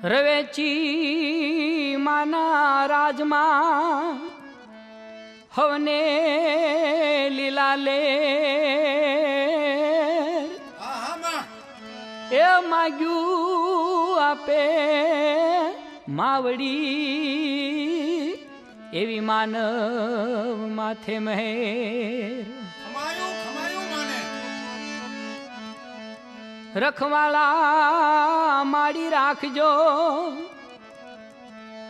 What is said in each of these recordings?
રવેચી માના રાજમાં હવને લીલા લે એ માગ્યું આપે માવડી એવી માનવ માથે મહેર રખવાળા માડી રાખજો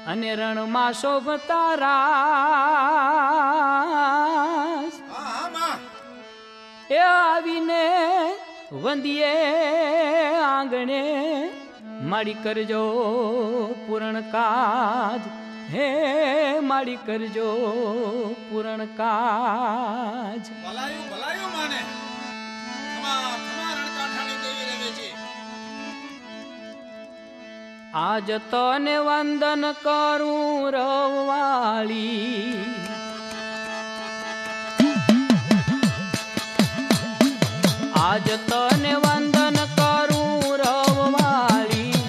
અને રણમાં શોભતા રાસ એ આવીને વંદીએ આંગણે માડી કરજો પૂરણ કાજ હે માડી કરજો પૂરણ કાજ ભલાયું ભલાયું માને આજ તને વંદન કરું રવાળી આજ તને વંદન કરું રવાળી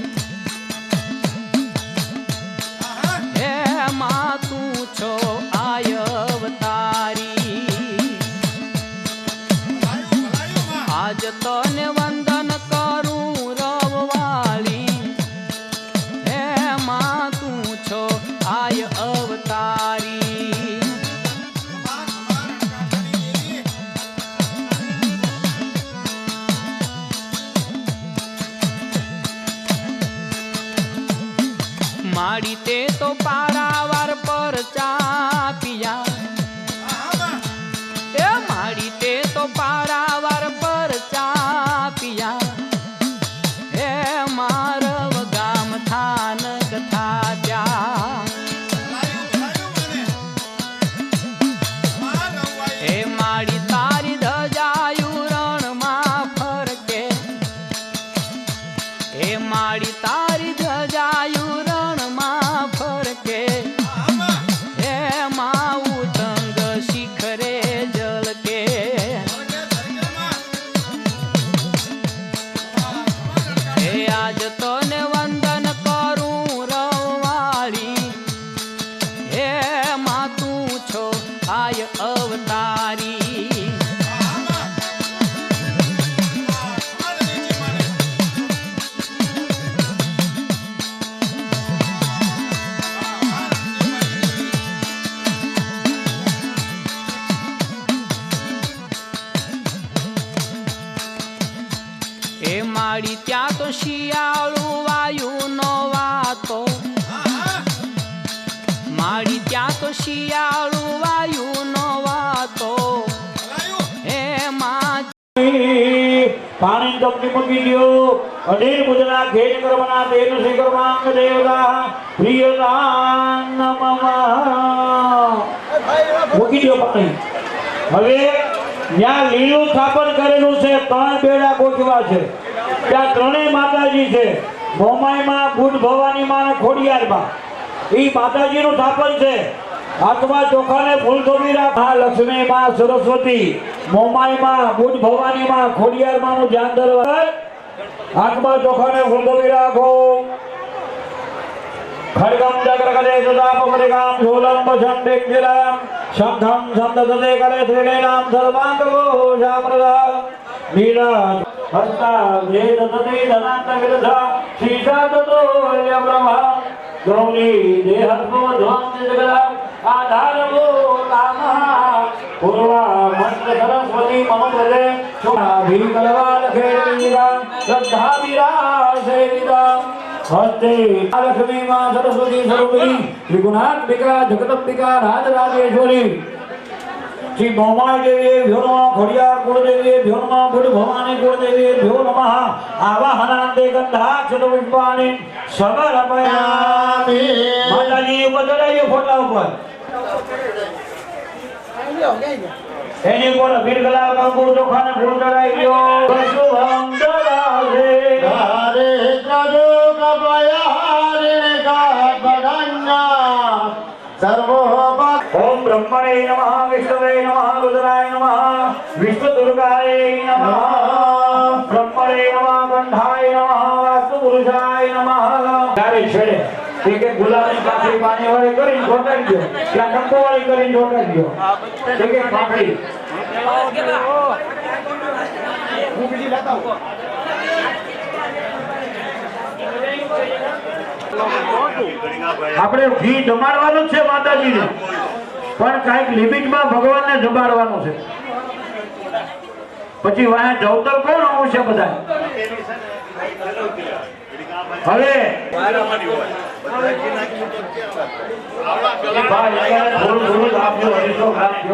હે માં તું છો આયવતારી આજ તને વંદન કરું રવાળી હે માં તું છો આય અવતારી માડી તે તો પારાવાર પર ચા પિયા એ માડી તે તો પારાવાર પર ચા પિયા હે મારવ ગામ થાન કથા ત્યાં હે માડી તારી ધજાયું રણમાં ફરકે હે માડી તારી ધજાયું ફરકે હે માં ઉતંગ શિખરે જલકે હે આજ તને વંદન કરું રવાળી હે માં તું છો આય અવતારી એ માડી ત્યાં તો શિયાળું વાયુ નો વાતો માડી ત્યાં તો શિયાળું વાયુ નો વાતો હે માં પાણી તપની મૂકી દો અઢેર મુજના ખેજ કરવાના તેન શ્રી કર્માંગ દેવતા પ્રિયદાન મૂકી દો પાણી હવે ત્યાં લીલું સ્થાપન કરેલું છે ત્રણ બેડા ગોઠવા છે ત્યાં ત્રણેય માતાજી છે મોમાઈમાં બુધ ભવાની માં અને ખોડિયારમાં એ માતાજીનું સ્થાપન છે હાથમાં ચોખાને ફૂલ ધોવી રાખા લક્ષ્મી માં સરસ્વતી મોમાઈમાં બુધ ભવાની માં ખોડિયારમાં નું ધ્યાન ધરવા હાથમાં ચોખાને ફૂલ ધોવી રાખો ખડગમ જગરગદે સુદાપમરિકામ શૂલમ વસંડેક્ષિરામ શંખમ સંદધતે કરે શ્રીલેનામ સર્વાંગો શામૃદા નીલા હસ્તા વેદતતે ધનાંત વિદધા શીશાદતો યબ્રહ્મા ગૌરી દેહત્વો ધ્વંસ જગદા આધારવો કામઃ પૂર્વા મંત્ર સરસ્વતી મમ પ્રજે શોભા ભીકલવા લખેતીરા શ્રદ્ધા વિરાસેવિદા હસ્તે લક્ષ્મી માં સરસ્વતી સ્વરૂપિણી ત્રિગુણાત્મિકા જગદંબિકા રાજરાજેશ્વરી શ્રી મોમાઈ દેવી ભ્યો નમઃ ખોડિયાર કુળદેવી ભ્યો નમઃ બુધ ભવાની કુળદેવી ભ્યો નમઃ આવાહનાંતે ગંધાક્ષત પુષ્પાણિ સમર્પયામિ માતાજી બદલાયો ફોટા ઉપર એની પર બિરગલા કંકુ ચોખાને ફૂલ ચડાઈ ગયો શુભમ દરાસે હરે ત્રજો કપયા હરે કાટ બગન્ના સર્વો ઓમ બ્રહ્મણે નમઃ વિષ્ણવે નમઃ રુદ્રાય નમઃ વિષ્ણુ દુર્ગાય નમઃ બ્રહ્મણે નમઃ કંઠાય નમઃ વાસ્તુ પુરુષાય નમઃ. ત્યારે છેડે એ કે ગુલાબની પાંખડી પાણી વાળી કરીને ઢોકાડી દો, ત્યાં ટંકો વાળી કરીને ઢોકાડી દો. એ કે પાંખડી આપણે ઘી જમાડવાનું છે માતાજીને, પણ કાંઈક લિમિટમાં ભગવાનને જમાડવાનું છે. પછી વાયા જવતર કોણ આવશે બધા? હવે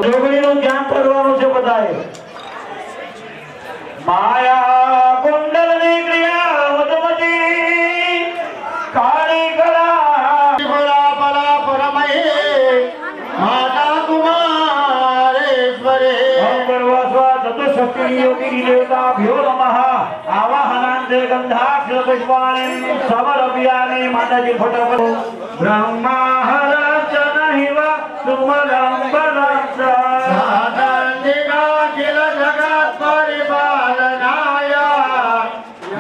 જોગણીનું ધ્યાન કરવાનું છે બધાએ. માયા કુંડલની ક્રિયા મધુમતી કાળી કલા બલા બલા પરમહે માતા કુમારેશ્વરે ચતુશક્તિ યોગી દેવતા ભ્યો નમઃ. આવાહનાંતે ગંધાક્ષર પુષ્પાણિ સમર અભિયાને માતાજી ફટાફટ બ્રહ્મા હરચન હિવ સુમરમ બલચ સાધનિકા કિલ જગત પરિપાલનાય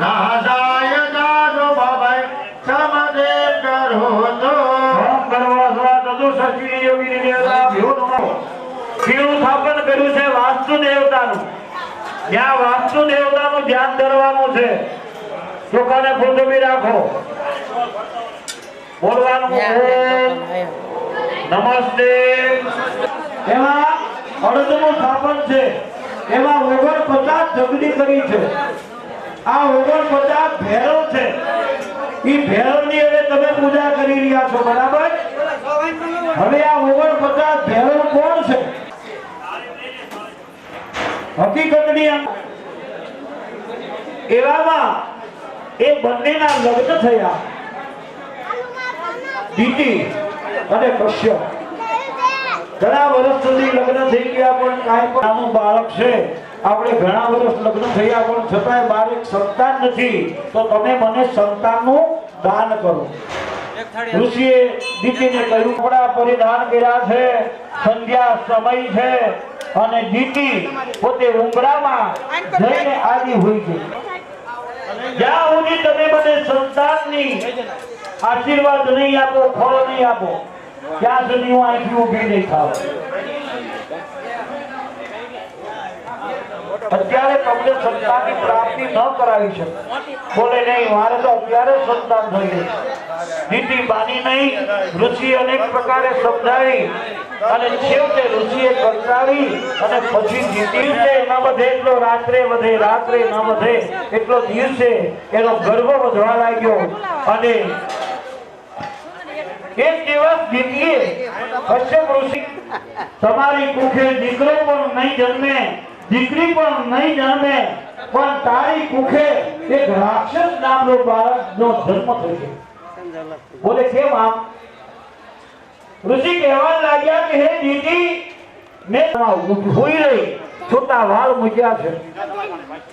નાદાય દાદો ભવય સમદેવ કરોતો. ઓમ ગર્વસ્વા ચતુશક્તિ યોગી દેવતા ભ્યો નમઃ. શિવનું સ્થાપન કર્યું છે વાસ્તુ દેવતાનું. જ્યાં વાસ્તુ દેવતાનું ધ્યાન કરવાનું છે. ચોખાને પૃથ્વી રાખો, બોલવાનું ઓમ નમસ્તે. એમાં અડદનું સ્થાપન છે. એમાં 49 જગડી કરી છે. આ 49 ભૈરવ છે. એ ભૈરવની હવે તમે પૂજા કરી રહ્યા છો, બરાબર? હવે આ 49 ભૈરવ કોણ છે? હકીકતની એવામાં એ બંનેના લગ્ન થયા, દીતિ અને કશ્યપ. ઘણા વર્ષ સુધી લગ્ન થઈ ગયા, પણ કાંઈ પણ નાનું બાળક છે. આપણે ઘણા વર્ષ લગ્ન થયા પણ છતાંય બાર એક સંતાન નથી, તો તમે મને સંતાનનું દાન કરો. ઋષિએ દીતિને કહ્યું, કપડા પરિધાન કર્યા છે, સંધ્યા સમય છે, અને દીતિ પોતે ઉંબરામાં જઈને આદિ હોય છે. જ્યાં સુધી તમે મને સંતાનની આશીર્વાદ નહીં આપો, ફળ નહીં આપો, ત્યાં સુધી હું અહીંથી ઊભી નહીં થાવ. અત્યારે તમને સંતાનની પ્રાપ્તિ ન કરાવી શકે. બોલે નહીં, મારે તો અત્યારે સંતાન થઈ ગયું. દીતિ બાની નહીં. ઋષિ અનેક પ્રકારે સમજાવી અને છેવટે ઋષિએ કંટાળી અને પછી દીતિ ન વધે એટલો રાત્રે વધે, રાત્રે ન વધે એટલો દિવસે એનો ગર્ભ વધવા લાગ્યો. અને એક દિવસ દીતિએ કશ્યપ ઋષિ, તમારી કુખે દીકરો પણ નહીં જન્મે, દીકરી પણ નહીં જન્મે, પણ તારી કુખે એક રાક્ષસ નામનો બાળકનો જન્મ થશે. બોલે કેમ આમ? ઋષિ કહેવા લાગ્યા કે હે દીદી, મેં હોઈ રહી છોટા વાળ મૂક્યા છે,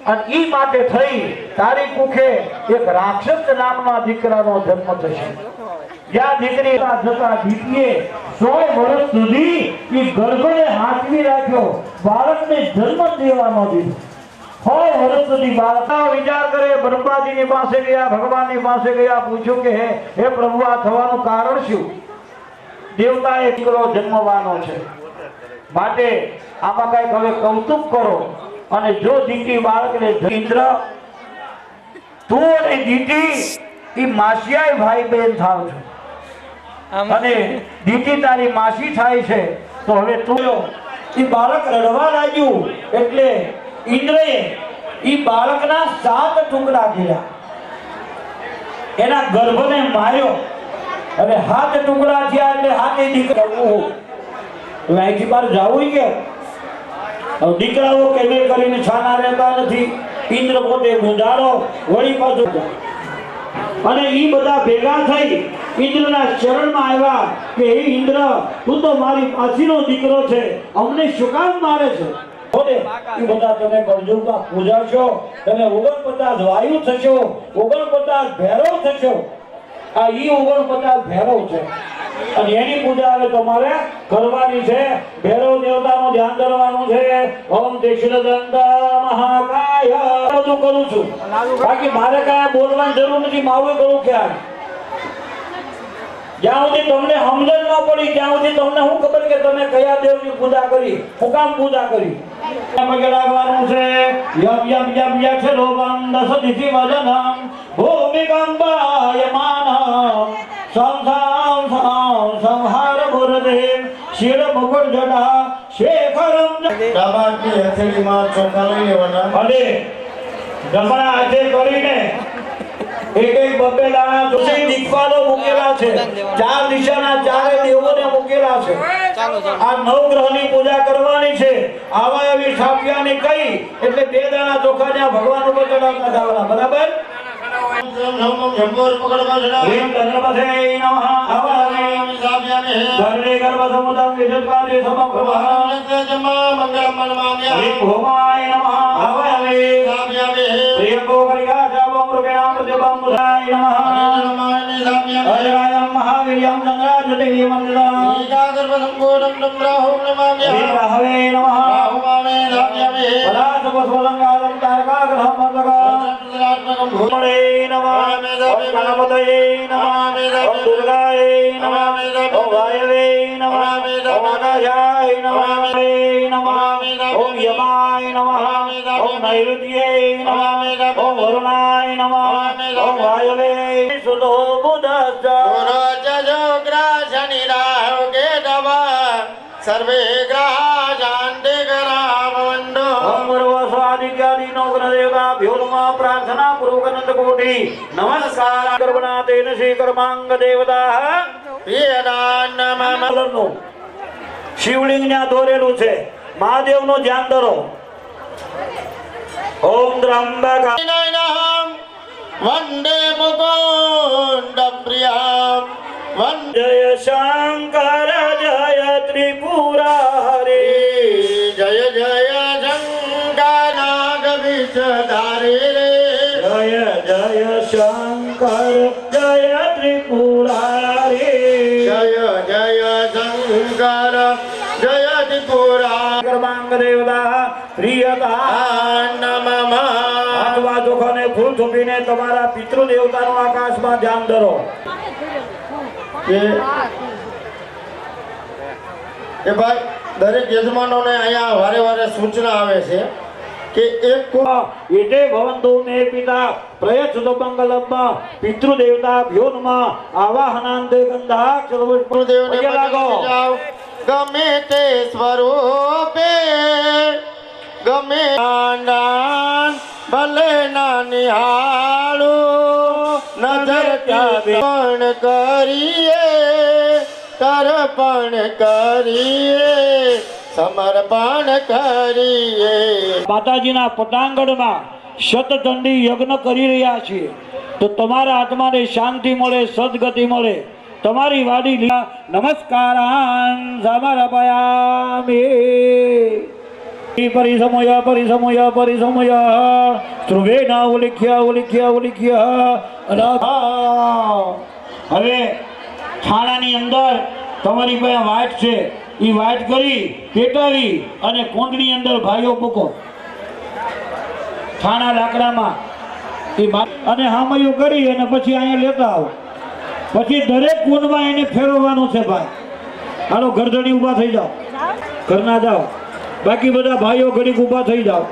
અને ઈ માટે થઈ તારી કુખે એક રાક્ષસ નામના દીકરાનો જન્મ થશે. જ્યાં દીકરી જતા દીકરીએ 100 વર્ષ સુધી ઈ ગર્ભને હાંચવી રાખ્યો, બાળકને જન્મ દેવા ન દીધો. 100 વર્ષ સુધી બાળક વિચાર કરે. બ્રહ્માજીની પાસે ગયા, ભગવાનની પાસે ગયા, પૂછ્યું કે હે પ્રભુ, આ થવાનું કારણ શું? દેવતાએ દીકરો જન્મવાનો છે, માટે આમાં કઈક હવે કૌતુક કરો. અને જો દીકરી બાળકને ઇન્દ્ર, તું અને દીકરી એ માસિયાય ભાઈ બહેન થાવ છો, અને દીકરી તારી માસી થાય છે, તો હવે તું એ બાળક રડવા લાગ્યું એટલે ઇન્દ્રએ એ બાળકના 7 ટુકડા કર્યા, એના ગર્ભને માર્યો. હવે 7 ટુકડા થયા એટલે 7 દીકરા. અહીંથી બહાર જવું કે દીકરાઓ કેમે કરીને છાના રહેતા નથી. ઇન્દ્ર પોતે ગુંજારો વળી પાછો, અને ઈ બધા ભેગા થઈ ઇન્દ્રના શરણમાં આવ્યા કે હે ઇન્દ્ર, તું તો મારી પાછીનો દીકરો છે, અમને શું કામ મારે છે? બોલે ઈ બધા તમે કળજુગમાં પૂજાશો, તમે 49 વાયુ થશો, 49 ભૈરવ થશો. આ ઈ 49 ભૈરવ છે. અને એની પૂજા હવે તમારે કરવાની છે. ભૈરવ દેવતાનું ધ્યાન ધરવાનું છે. ઓમ દક્ષિણદંત મહાકાય બધું કરું છું. બાકી મારે કાંઈ બોલવાની જરૂર નથી. મારું કરું ખ્યાલ. જ્યાં સુધી તમને સમજણ ન પડી ત્યાં સુધી તમને શું ખબર કે તમે કયા દેવની પૂજા કરી, હું કામ પૂજા કરી. પગે લાગવાનું છે. યમ યમ યમ યક્ષરો વંદસ દિતિ વદનમ ભૂમિકંપાયમાનમ સંસામ સામ સંહાર મુરદેવ શિર મુકુટ જટા શેખરમ. ડાબા હાથની હથેળીમાં ચોખા લઈ લેવાના. અને જમણા હાથે કરીને એક એક બબેલાના જોશી દિક્પાલો મૂકેલા છે. ચાર દિશાના ચારે દેવોને મૂકેલા છે. આ નવગ્રહની પૂજા કરવાની છે. આવા એવી સાપિયાની કઈ એટલે બે દાણા ચોખા જ્યાં ભગવાન ઉપર ચડાવતા જવાના. બરાબર? જંબોર પકડવા ચડાવે. ઓમ ગણપતે નમઃ હવામે ધરણે ગર્ભ સમુદમ વિજયકારી સમપ્રભા જમા મંગલમ મનમામ્યા. ઓમ ભોમાય નમઃ હવામે પ્રિયકો કરિકા જાવમ રૂપેણામ પ્રતિબમ મુદાય નમઃ અજરાયમ મહાવીર્યમ ચંદ્રાજુતિ મંદિરમ ગર્ભ સંપૂર્ણમ નમ્રાહુમ નમામ્યા. રાહવે નમઃ પદાર્થ પુષ્પલંકારમ તારકાગ્રહમ મંદકમ ભૂમળે નમઃ ઓમ ગણપતયે નમઃ ઓમ દુર્ગાય નમઃ ઓમ વાયવે નમઃ ઓમ આકાશાય નમઃ ઓમ યમાય નમઃ ઓમ નૈઋત્યે નમઃ ઓમ વરુણાય નમઃ ઓમ વાયવે સુતો બુદ્ધસ્સ સર્વે ગ્રહ શાંતિ કરાવંડો. ઓમ પૂર્વસ્વાદિત્યાદિનો ગ્રહદેવતાભ્યો નમઃ પ્રાર્થના પૂર્વક કોટી નમસ્કાર. ગર્ભનાથેન શ્રી કર્માંગ દેવતા પ્રિયદાનમઃ. શિવલિંગ ત્યાં દોરેલું છે. મહાદેવનું ધ્યાન ધરો. ઓમ ત્રંબકા વંદે મુકુંદ પ્રિયમ વંદે જય શંકર જય ત્રિપુરારી જય જય શંકર નાગ વિષધારી રે. જય જય શંકર જય ત્રિપુરારી જય જય શંકર જય ત્રિપુરા. કર્માંગ દેવતા પ્રિયતા નમઃ. હાથમાં ચોખાને ફૂલ થોપીને તમારા પિતૃ દેવતાનું આકાશમાં ધ્યાન ધરો. કે ભાઈ દરેક યજમાનોને અહીંયા વારે વારે સૂચના આવે છે કે એક એતે ભવંતુ મે પિતા પ્રયચ્છત મંગલમ પિતૃ દેવતાભ્યો નમઃ આવાહનાંતે ગંધાક્ષર ગુરુદેવને પગે લાગો. જાઓ. ગમે તે સ્વરૂપે ગમે નાન ભલે ના નિહાળું નજર ત્યાં કરીએ તર્પણ કરીએ સમર્પણ કરીએ. માતાજીના પટાંગણમાં શતચંડી યજ્ઞ કરી રહ્યા છીએ તો તમારા આત્માને શાંતિ મળે, સદગતિ મળે. તમારી વાડી નમસ્કારાન સમર્પયામિ. પરિસમય પરિસમય પરિસમય ધ્રુવેન ઉલિખ્ય ઉલિખ્ય ઉલિખ્ય. હવે છાણાની અંદર તમારી પાસે વાટ છે. એ વાટ કરી પેટાવી અને કુંડની અંદર ભાઈઓ મૂકો છાણા લાકડામાં. અને હામયું કરી અને પછી અહીંયા લેતા આવો. પછી દરેક કુંડમાં એને ફેરવવાનું છે. ભાઈ હાલો ગરદણી ઊભા થઈ જાઓ, ઘરના જાઓ. બાકી બધા ભાઈઓ ઘડીક ઊભા થઈ જાઓ.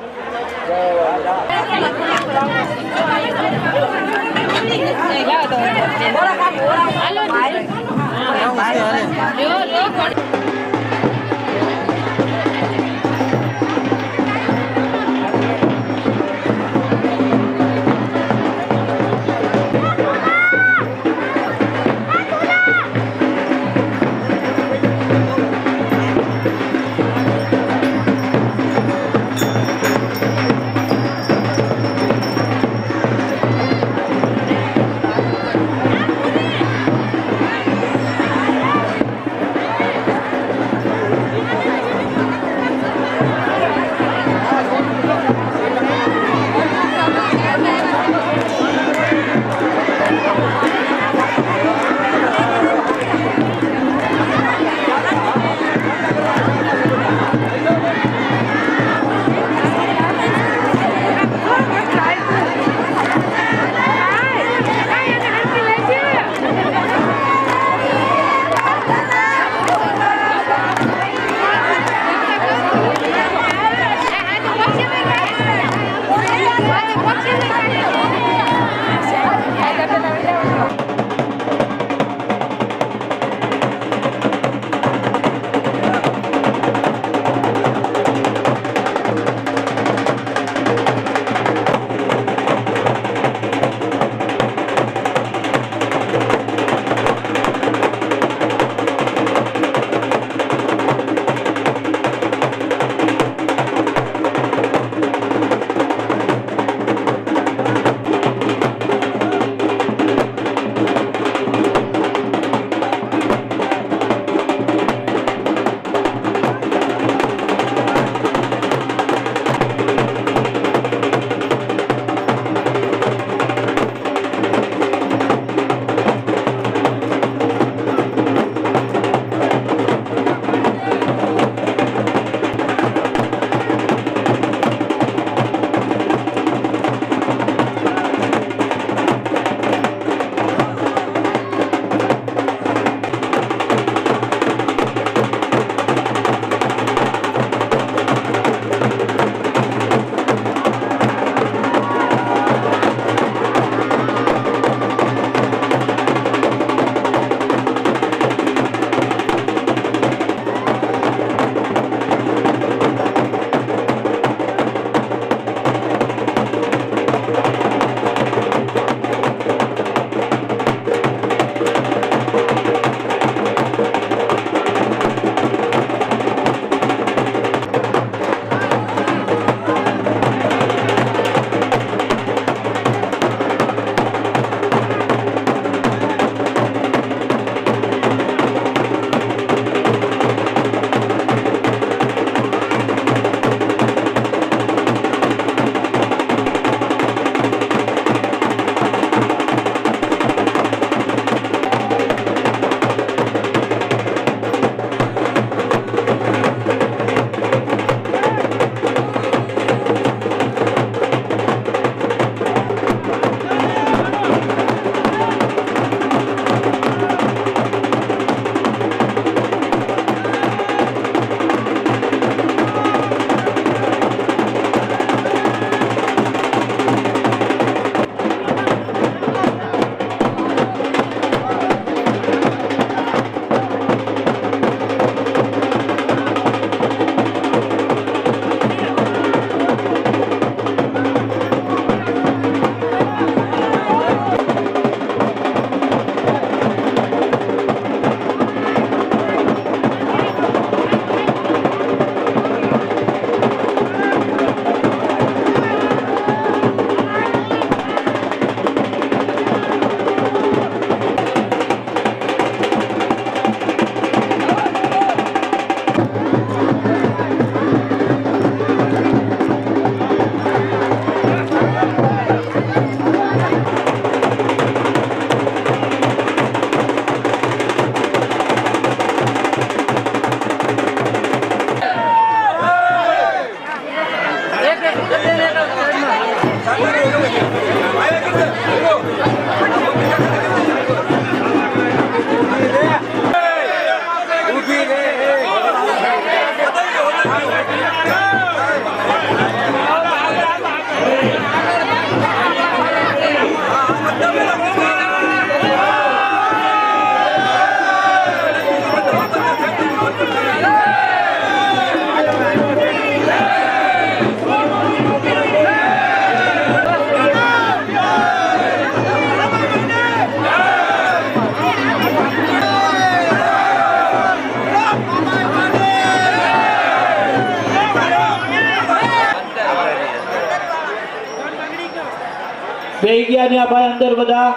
બેહી ગયા ને આ ભાઈ અંદર બધા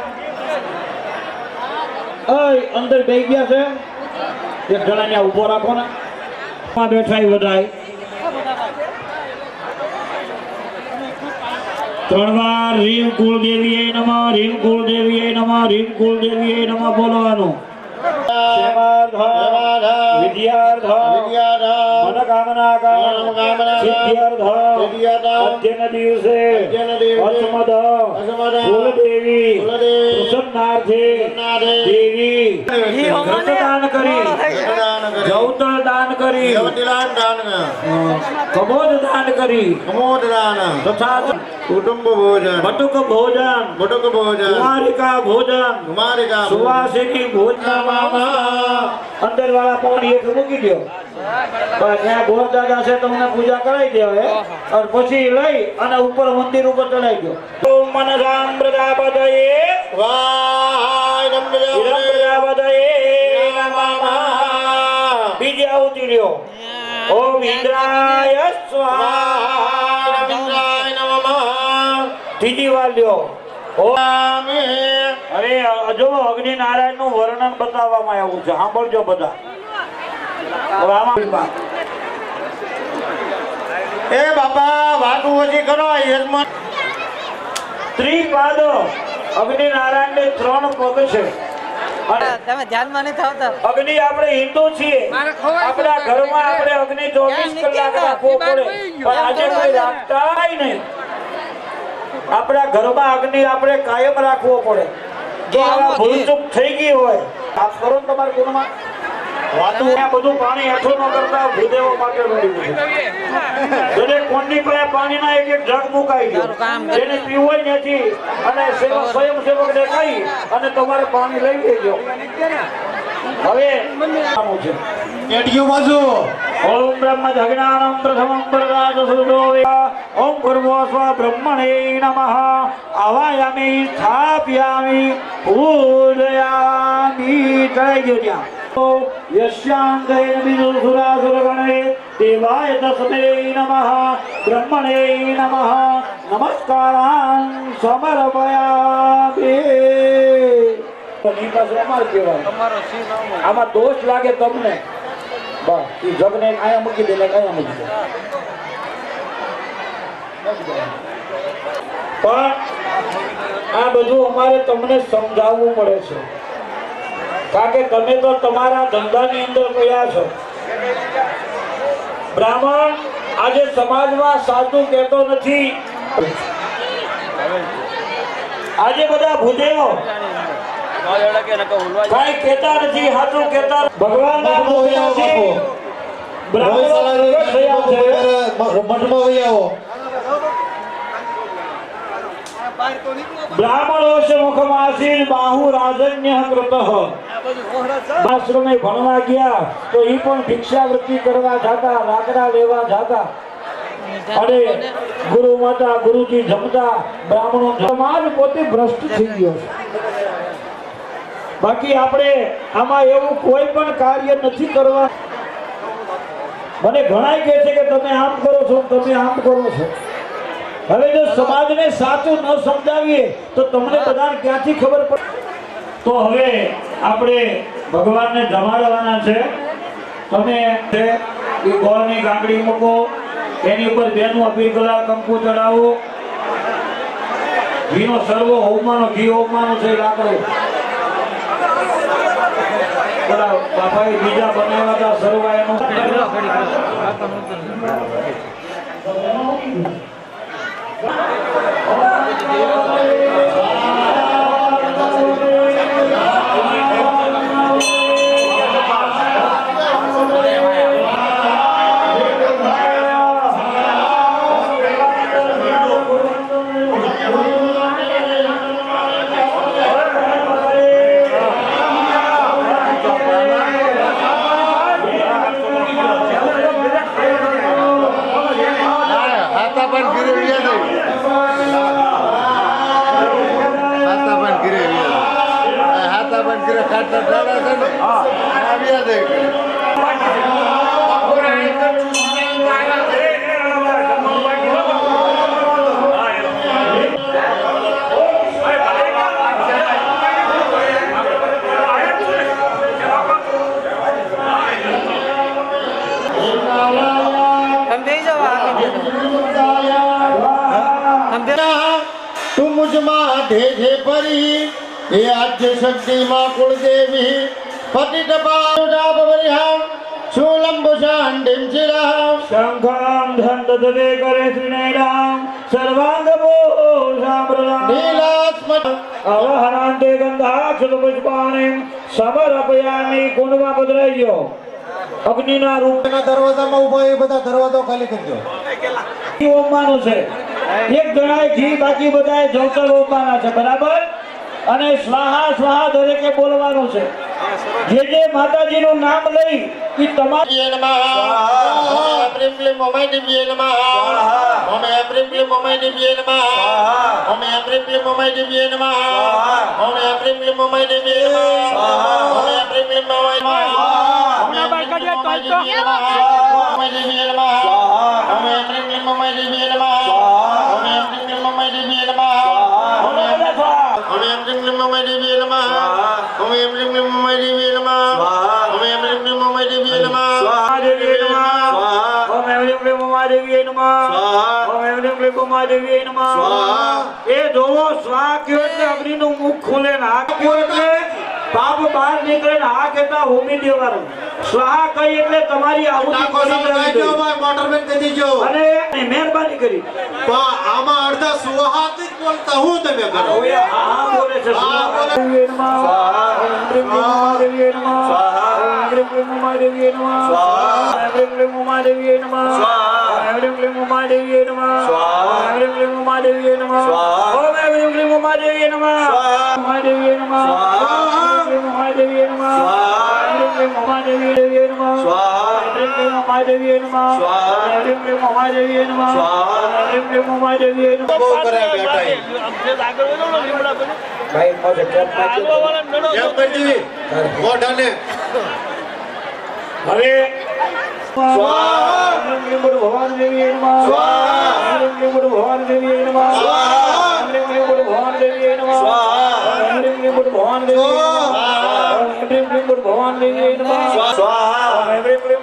ઓય અંદર બેહી ગયા છે એક જણા ને ઊભો રાખો ને માં બેઠા બધા ત્રણ વાર રીમ કુળદેવીએ નમઃ રીમ કુળદેવીએ નમઃ રીમ કુળદેવીએ નમઃ બોલવાનું વિદ્યાર્થ મનોકામના સિદ્ધ્યર્થ અધ્યયન દિવસે અસ્મદ કુલદેવી પ્રસન્નાર્થે દેવી વ્રતદાન કરી જૌતલ દાન કરી કમોદ દાન કરી તથા કુટુંબ ભોજન બટુક ભોજન કુમારિકા ભોજન સુવાસિની ભોજન અંદર વાળા પાણી એક મૂકી દો ત્યાં ગોર દાદા છે તમને પૂજા કરાવી દે હવે અને પછી લઈ અને ઉપર મંદિર ઉપર ચડાવી દો ઓમ મનસામ પ્રજાપતયે વાય પ્રજાપતયે નમઃ બીજી આહુતિ લ્યો ઓમ ઇન્દ્રાય સ્વાહા ત્રીજી વાર લ્યો અરે જો અગ્નિ નારાયણ નું વર્ણન બતાવવામાં આવ્યું છે સાંભળજો બધા હવે આમાં એ બાપા વાતું ઓછી કરો યજમાન ત્રિપાદ અગ્નિ નારાયણ ને 3 પગ છે અને તમે ધ્યાનમાં નહીં થાવતા અગ્નિ આપણે હિન્દુ છીએ આપણા ઘરમાં આપણે અગ્નિ 24 કલાક રાખવો પડે પણ આજે કોઈ રાખતાય નહીં આપણા ઘરમાં અગ્નિ આપણે કાયમ રાખવો પડે જો આવા ભૂલચૂક થઈ ગઈ હોય આપ કરો ને તમારા ગુણમાં વાતું આ બધું પાણી હેઠું ન કરતા ભૂદેવો માટે મળ્યું છે દરેક કોણની પાસે પાણીના એક એક જગ મુકાઈ ગયો જેને પીવું હોય ત્યાંથી અને સ્વયંસેવકને કહી અને તમારે પાણી લઈ લેજો હવે ઓમ બ્રહ્મ જગનાનમ પ્રથમં પ્રદાત સુદો ઓમ પૂર્વો સ્વ બ્રહ્મણે નમઃ આવાયામિ સ્થાપ્યામિ પૂજયામિ ચડાઈ ગયો ત્યાં યશ્યાંગૈ વિદુસુરાસુરગણે દેવાય તસ્મે નમઃ બ્રહ્મણે નમઃ નમસ્કારાં સમર્પયામિ આમાં દોષ લાગે તમને બસ એ જગને આયા મૂકી દે આયા મૂકી દે પણ આ બધું અમારે તમને સમજાવવું પડે છે કારણ કે તમે તો તમારા ધંધાની અંદર ગયા છો બ્રાહ્મણ આજે સમાજમાં સાચું કહેતો નથી આજે બધા ભૂદેવો કઈ કહેતા નથી સાચું કહેતા ભગવાનના ભૂદેવોથી બ્રાહ્મણો પ્રગટ થયા છે બ્રાહ્મણોશ મુખમાસીન બાહુ રાજન્ય કૃતઃ આશ્રમે ભણવા ગયા તો એ પણ ભિક્ષાવૃત્તિ કરવા જાતા લાકડા લેવા જાતા અને ગુરુ માતા ગુરુજી જમતા બ્રાહ્મણો સમાજ પોતે ભ્રષ્ટ થઈ ગયો છે બાકી આપણે આમાં એવું કોઈ પણ કાર્ય નથી કરવા મને ઘણા કહે છે કે તમે આમ કરો છો તમે આમ કરો છો હવે જો સમાજને સાચું ન સમજાવીએ તો તમને બધાને ક્યાંથી ખબર પડે તો હવે આપણે ભગવાનને જમાડવાના છે તમે એ ગોળની ગાંગડી મૂકો એની ઉપર બેનું અબીર ગુલાલ કંકુ ચડાવો ઘીનો સર્વો હોમવાનો ઘી હોમવાનો છે લાકડો બોલા બાપાએ બીજા બનાવ્યા હતા સર્વા એનો Oh, હા આવ્યા દેખ તું મુજમાં ઢેઢે પરી એ આદ્ય શક્તિ માં કુળદેવી પતિ ટપાલ બરિહામ શુલંબુષાન ડિમચિરામ શંખમ ધંતદવે કરે શ્રીનૈરામ સર્વાંગ ભૂષામૃતામ નીલાસ્મત અવહરાંતે ગંધાક્ષત પુષ્પાણિ સમર્પયામિ કુંડમાં પધરાઈ ગયો અગ્નિના રૂપના દરવાજામાં ઉભા એ બધા દરવાજો ખાલી કરજો. ઓમવાનું છે એક જણાએ ઘી બાકી બધાએ જવતર ઓમવાના છે બરાબર અને સ્વાહા સ્વાહા દરેકે બોલવાનું છે જે માતાજીનું નામ લઈ એ તમારે એ જોવો સ્વા કયો એટલે અગ્નિનું મુખ ખુલે ને આ કયો એટલે પાપ બહાર નીકળે ને આ કેટલા હોમી દેવાનું સ્વાહા કઈ એટલે તમારી આહુતિ કરી દેવી જોઈએ. મોટરમેન કહી દેજો. અને મહેરબાની કરી પણ આમાં અડધા સુહાત જ બોલતા હું તમે કરો. હા બોલે છે દેવીએ નમઃ ઓમ ક્રીમ ક્લીમ દેવીએ નમઃ ઓમ ક્રીમ ક્લીમ દેવીએ નમઃ ઓમ ક્રીમ ક્લીમ દેવીએ નમઃ ઓમ ક્રીમ ક્લીમ દેવીએ નમઃ ઓમ ક્રીમ ક્લીમ દેવીએ નમઃ ઓમ ક્રીમ ક્લીમ દેવીએ નમઃ ઓમ દેવીએ નમઃ ઓમ ક્રીમ દેવીએ નમઃ ઓમ ક્રીમ દેવીએ નમઃ ઓમ ક્રીમ દેવીએ નમઃ ઓમ ક્રીમ દેવીએ નમઃ ઓમ ક્રીમ દેવીએ નમઃ બહુ કરે બેઠા એ. ભાઈ મોજે કેપ કેમ કરી દેવી? મોઢાને. હવે ભગવાન દેવી નમઃ ભગવાન દેવી નમઃ ભગવાન દેવી નમઃ ભગવાન દેવી નમઃ ભગવાન દેવી નમઃ ભગવાન દેવી નમઃ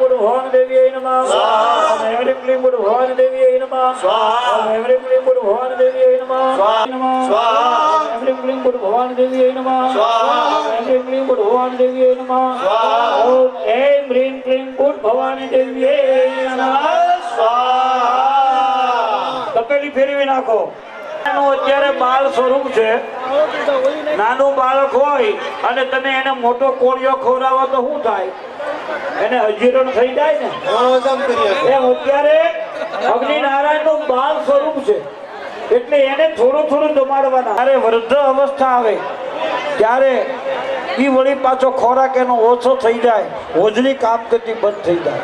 ભગવાન દેવી નમઃ ભગવાન દેવી નમઃ ભગવાન દેવી નમઃ ભગવાન દેવી નમઃ ભગવાન દેવી નમઃ ઓમ એમ હ્રીમ ક્લીમ ગુડ ભવાની દેવીએ નમઃ સ્વાહા. તપેલી ફેરવી નાખો. એનું અત્યારે બાળ સ્વરૂપ છે. નાનું બાળક હોય અને તમે એને મોટો કોળિયો ખવડાવો તો શું થાય? એને અજીરણ થઈ જાય ને. હજમ કરી આપો. એમ અત્યારે અગ્નિનારાયણનું બાળ સ્વરૂપ છે એટલે એને થોડું થોડું જમાડવાના. ત્યારે વૃદ્ધ અવસ્થા આવે ત્યારે ઈ વળી પાછો ખોરાક એનો ઓછો થઈ જાય, હોજરી કામ કરતી બંધ થઈ જાય.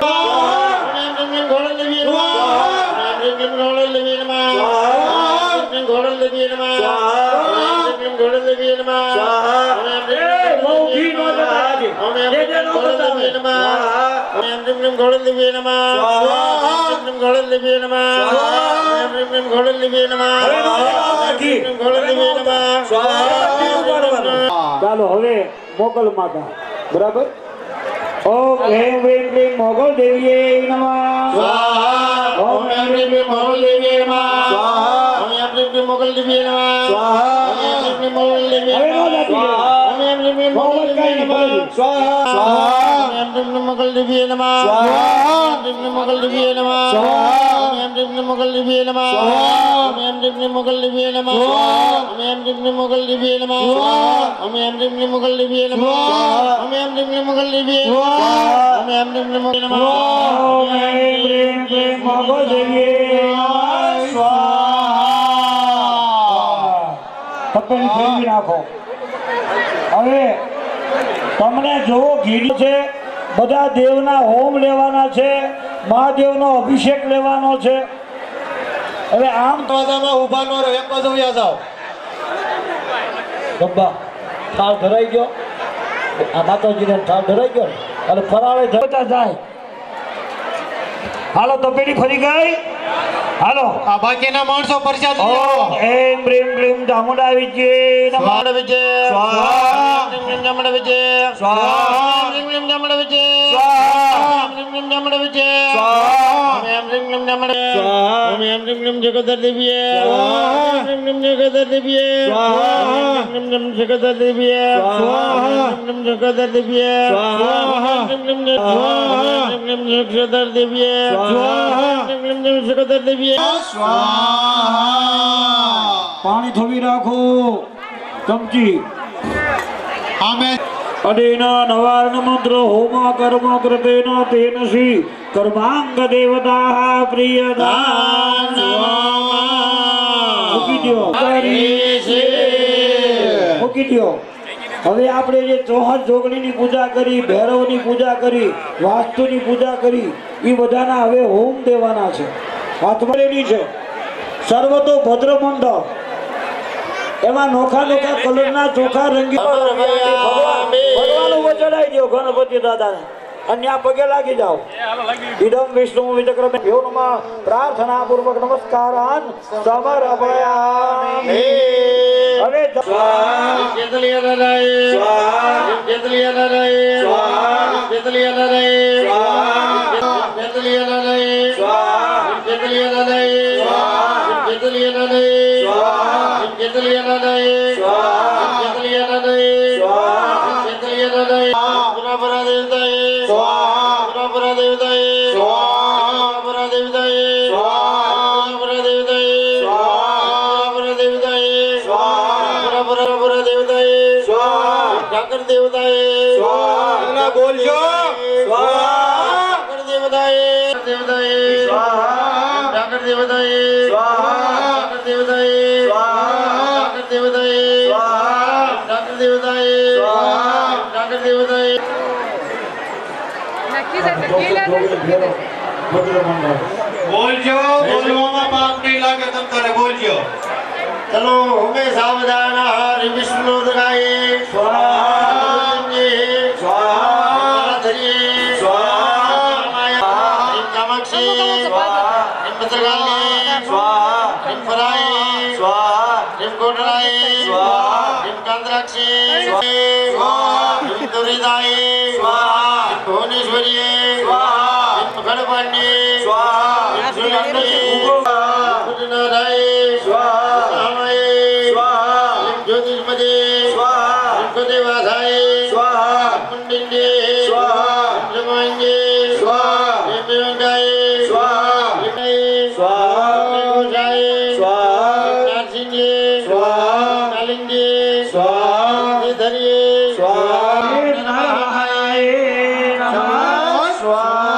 ચાલો હવે મોગલ માતા બરાબર. ઓમ હ્રીમ ક્લીમ ક્લીમ મોગલ દેવીએ નમઃ ઓમ હ્રીમ ક્લીમ મોગલ દેવીએ નમઃ મોગલ દેવીએ નમઃ મોગલ દેવીએ નમઃ મોગલ કઈ નહીં મોગલ દેવીએ નમઃ મોગલ દેવીએ નમઃ મોગલ દેવીએ નમઃ મોગલ દેવીએ નમઃ મોગલ દેવીએ નમઃ મોગલ દેવીએ નમઃ મોગલ દેવીએ ઓમ હ્રીમ ક્લીમ ક્લીમ મોગલ દેવીએ સ્વાહા. તપેલી ફેરવી નાખો. હવે તમને જોવો ઘી છે, બધા દેવના હોમ લેવાના છે, મહાદેવનો અભિષેક લેવાનો છે. હવે આમ દરવાજામાં ઊભા ન રહો. એક બાજુ વયા જાઓ. ગબ્બા થાળ ધરાઈ ગયો. આ માતાજીને ઠાવ ધરાઈ ગયો ને, અને ફરાળે ધરતા જાય. હાલો તો પેલી ફરી ગઈ. હાલો આ બાકીના માણસો પ્રસાદ લ્યો. ઓમ એમ પ્રેમ પ્રેમ ચામુંડા વિજય નમઃ. ચામુંડ વિજય સ્વાહા. રીમ રીમ ચામુંડ વિજય સ્વાહા. રીમ રીમ ચામુંડ વિજય સ્વાહા. રીમ રીમ ચામુંડ વિજય સ્વાહા. ઓમ રીમ રીમ ચામુંડ સ્વાહા. ઓમ રીમ રીમ જગદર દેવીએ સ્વાહા. રીમ રીમ જગદર દેવીએ સ્વાહા. રીમ રીમ જગદર દેવીએ સ્વાહા. રીમ રીમ જગદર દેવીએ સ્વાહા. રીમ રીમ સ્વાહા. રીમ રીમ જગદર દેવીએ સ્વાહા. રીમ રીમ જગદર દેવીએ સ્વાહા. પાણી થોડી રાખો ચમચી. આમે અડેના નવાર્ણ મંત્ર હોમા કર્મ કૃતેન તેન શ્રી કર્માંગ દેવતા પ્રિયદાન મૂકી દ્યો. મૂકી દ્યો. હવે આપણે જે ચોહદ જોગણીની પૂજા કરી, ભૈરવની પૂજા કરી, વાસ્તુની પૂજા કરી, એ બધાના હવે હોમ દેવાના છે. હાથમાં લેની છે સર્વતો ભદ્ર મંડળ. એમાં નોખા નોખા કલરના ચોખા રંગી ભગવાન ઉભો ચડાવી દો ગણપતિ દાદાને, અને આ પગે લાગી જાઓ. ઇદમ વિષ્ણુ વિચક્રમે ભ્યો નમઃ. પ્રાર્થના પૂર્વક નમસ્કારાન સમર્પયામિ. હવે કેતલિયા નરાય સ્વાહા. કેતલિયા નરાય સ્વાહા. કેતલિયા નરાય સ્વાહા. કેતલિયા નરાય સ્વાહા. કેતલિયા નરાય સ્વાહા. કેતલિયા નરાય સ્વાહા. કેતલિયા નરાય સ્વાહા. કેતલિયા નરાય સ્વાહા. કેતલિયા નરાય પુરાપરા દેવતાએ સ્વાહા. પુરાપરા દેવતાએ સ્વાહા. પુરાપરા દેવતાએ સ્વાહા. પુરાપરા દેવતાએ સ્વાહા. પુરાપરા દેવતાએ સ્વાહા. પુરાપરા દેવતાએ સ્વાહા. ઠાકર દેવતાએ સ્વાહા. બોલજો. સ્વાહા. ઠાકર દેવતાએ દેવતાએ સ્વાહા. ઠાકર દેવતાએ સ્વાહા. ઠાકર દેવતાએ સ્વાહા. ઠાકર દેવતાએ સ્વાહા. ઠાકર દેવતાએ સ્વાહા. ઠાકર દેવતાએ બોલજો. બોલવામાં પાપ નહીં લાગે તમ તારે બોલજો. ચલો હમે સાવધાન હરિ વિષ્ણુ દગાએ સ્વાહા. સ્વાહા. ધરીએ સ્વાહા. માયા હરિ કામાક્ષી સ્વાહા. હરિ ભદ્રકાળી સ્વાહા. હરિ ફરાઈ સ્વાહા. હરિ કોટરાઈ સ્વાહા. હરિ કાંદ્રાક્ષી સ્વાહા. હરિ દુરિદાઈ સ્વાહા. હરિ ભુવનેશ્વરીએ સ્વાહા. હરિ ગણપાંડી સ્વાહા. હરિ સુરંડી સ્વાહા. નારાય સ્વાહા. રામાય સ્વાહા. હરિ જ્યોતિષપદે સ્વાહા. હરિ દેવાધાય સ્વાહા. મુંડિંડે સ્વાહા. જમાંગે સ્વાહા. દેવંગાય સ્વાહા. સ્વાહા. ગોસાય સ્વાહા. નારસિંહે સ્વાહા. કાલિંગે સ્વાહા. ધરીએ સ્વાહા. નારાયણ નમઃ. સ્વાહા.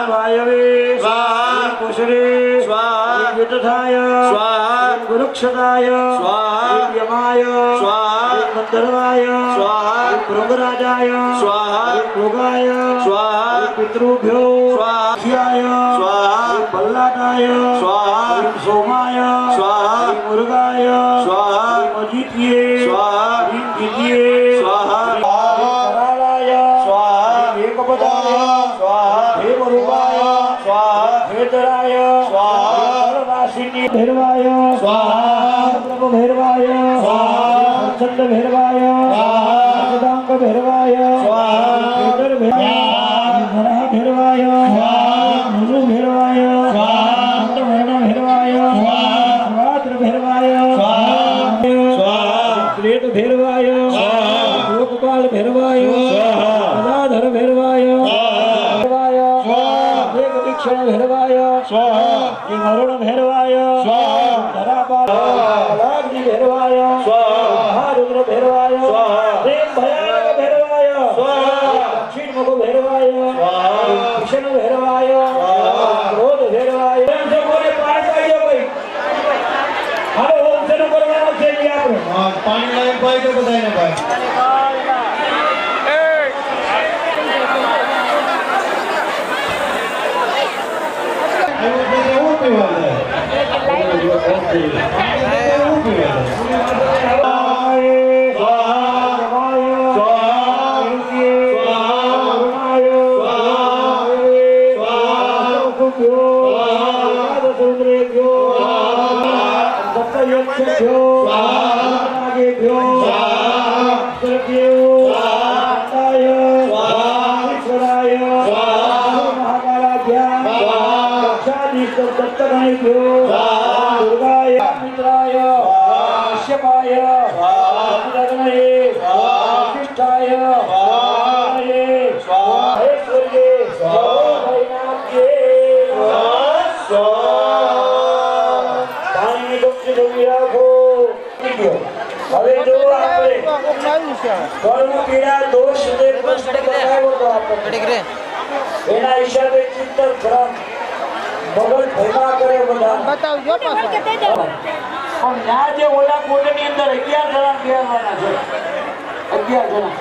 વાયવે સ્વાહા. પુષરે સ્વાહા. વિદધાય સ્વાહા. ગુરુક્ષદાય સ્વાહા. યમાય સ્વાહા. મંદરવાય સ્વાહા. ભૃગરાજાય સ્વાહા. ભૃગાય સ્વાહા. પિતૃભ્યો સ્વાહા. ખ્યાય સ્વાહા. પલ્લાદાય સ્વાહા. સોમાય સ્વાહા. મુર્ગાય સ્વાહા. મજીત્યે સ્વાહા. જીત્યે સ્વાહા. કરાલાય સ્વાહા. એકપદાય સ્વાહા. ભેમરૂપાય સ્વાહા. ભેદરાય સ્વાહા. સર્વાસિની ભૈરવાય સ્વાહા. પ્રભુ ભૈરવાય સ્વાહા. છંદ ભૈરવાય સ્વાહા. સદાંગ ભૈરવાય સ્વાહા. ભેદર ભૈરવાય ભૈરવાય ગુરુ ભૈરવાય વર્ણ ભૈરવાય સ્વાત્ર ભૈરવાય પ્રેત ભૈરવાય લોકપાલ ભૈરવાય ગદાધર ભૈરવાય ભૈરવાય એક દીક્ષણ ભૈરવાય વરુણ ભૈરવાય ધરાપાલ અલાગ્નિ ભૈરવાય મહારુદ્ર ભૈરવાય પ્રેમ ભયાનક ભૈરવાય દક્ષિણ મુખ ભૈરવાય કિશન ભૈરવાય ક્રોધ ભૈરવાય સૌને પાર પાડ્યો ભાઈ. હાલો ઓમ શરૂ કરવાનો છે જી આપણે. હા, પાણી લાવીને પાઈ દો બધાને ભાઈ. એવું બધું એવું પીવા દે. એવું પીવા દે. સ્વાહા. સર્વાય સમુદ્રનયે વશિષ્ઠાય મહેશ્વરીએ પાણીની ડોકી ડોકી રાખો. હવે જો આપણે કર્મ પીડા દોષ જે પ્રશ્ન બતાવ્યો તો આપણે એના હિસાબે ચિંતન ક્રમ મગજ ભેગા કરે બધા પણ ત્યાં જે ઓલા કોટની અંદર 11 જણા બેસવાના છે 11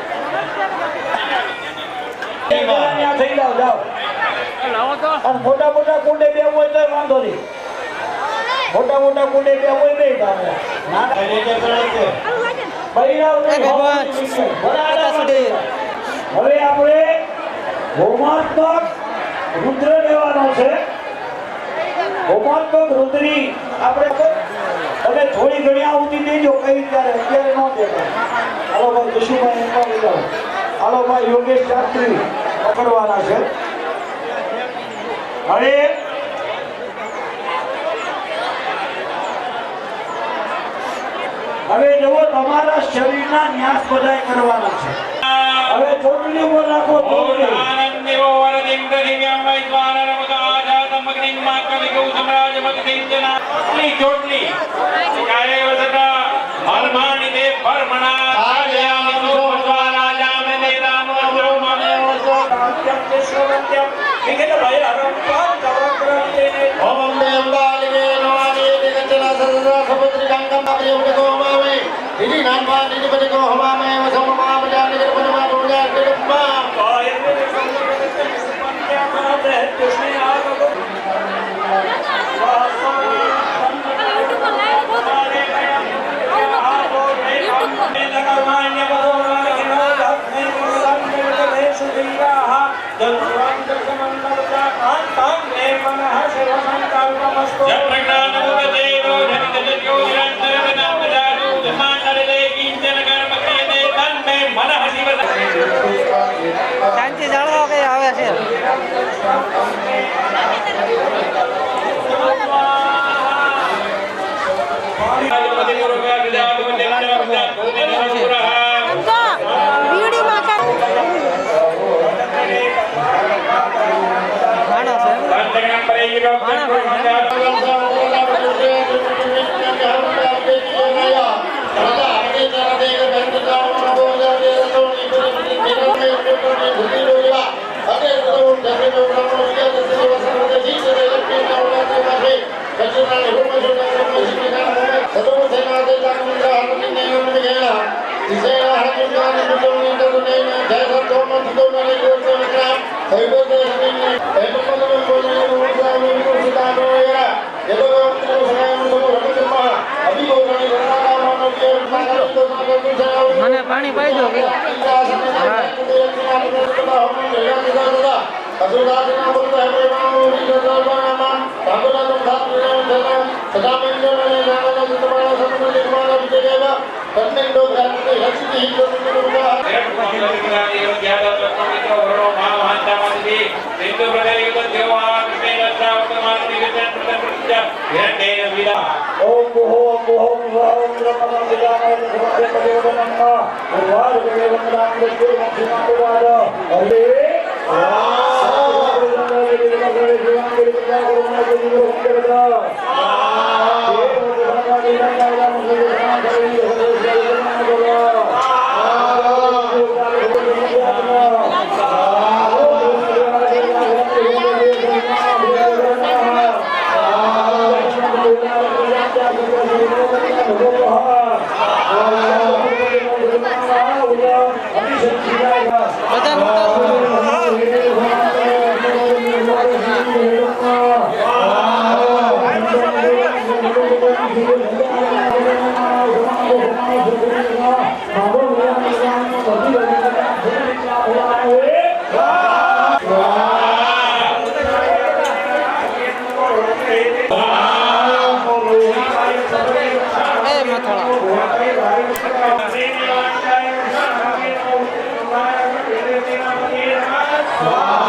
જણા ત્યાં થઈ જાઓ અને મોટા મોટા કુંડે બેવું હોય તો વાંધો નહીં. મોટા મોટા કુંડે બેવું હોય નહીં તારે નાના હવે આપણે હોમાત્મક રુદ્ર લેવાનો છે. હોમાત્મક રુદ્રી આપણે તમે થોડી ઘણી આવતી દેજો કઈ ત્યારે અત્યારે ન દેતા. હાલો ભાઈ કુશુભાઈ એમ લીધો. હાલો ભાઈ યોગેશ શાસ્ત્રી પકડવાના છે. હવે જુઓ તમારા શરીરના ન્યાસ બધાય કરવાના છે. હવે ચોટલી ઉપર રાખો. શાંતિ જાળવો કઈ આવે છે. મને પાણી પાઈ દો કે સ્વાહા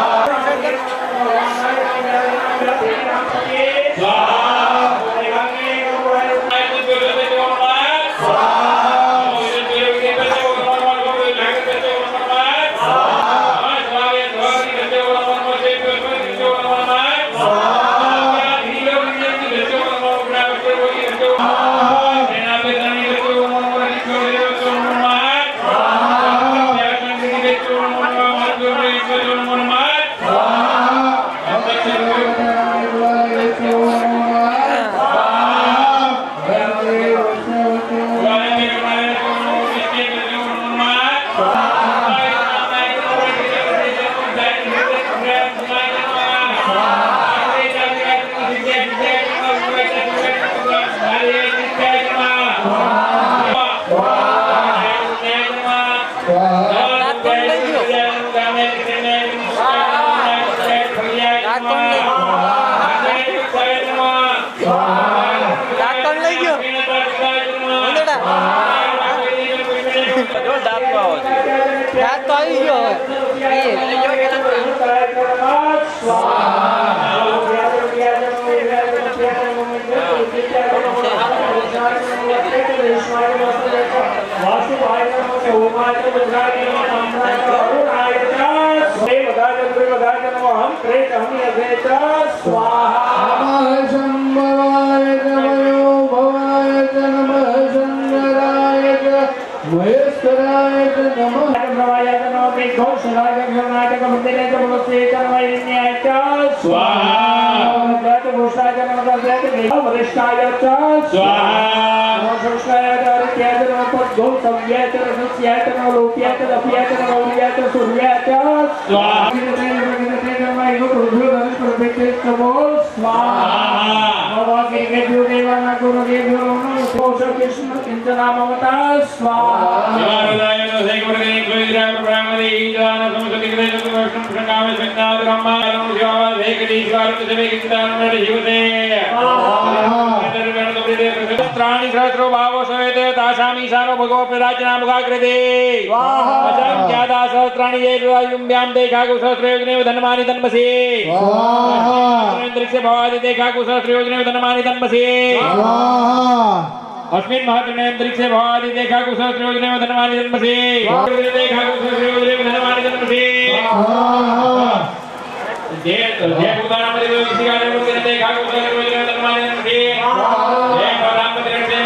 આવી ગયો अस्मिन् महत्वने अंतरिक्षे भवादि देखा कुशल प्रयोजने धनवानि जन्मसे देखा कुशल प्रयोजने धनवानि जन्मसे जय भूतानामति विशिकाने मुक्तिने देखा कुशल प्रयोजने धनवानि जन्मसे जय प्रधानमंत्री जय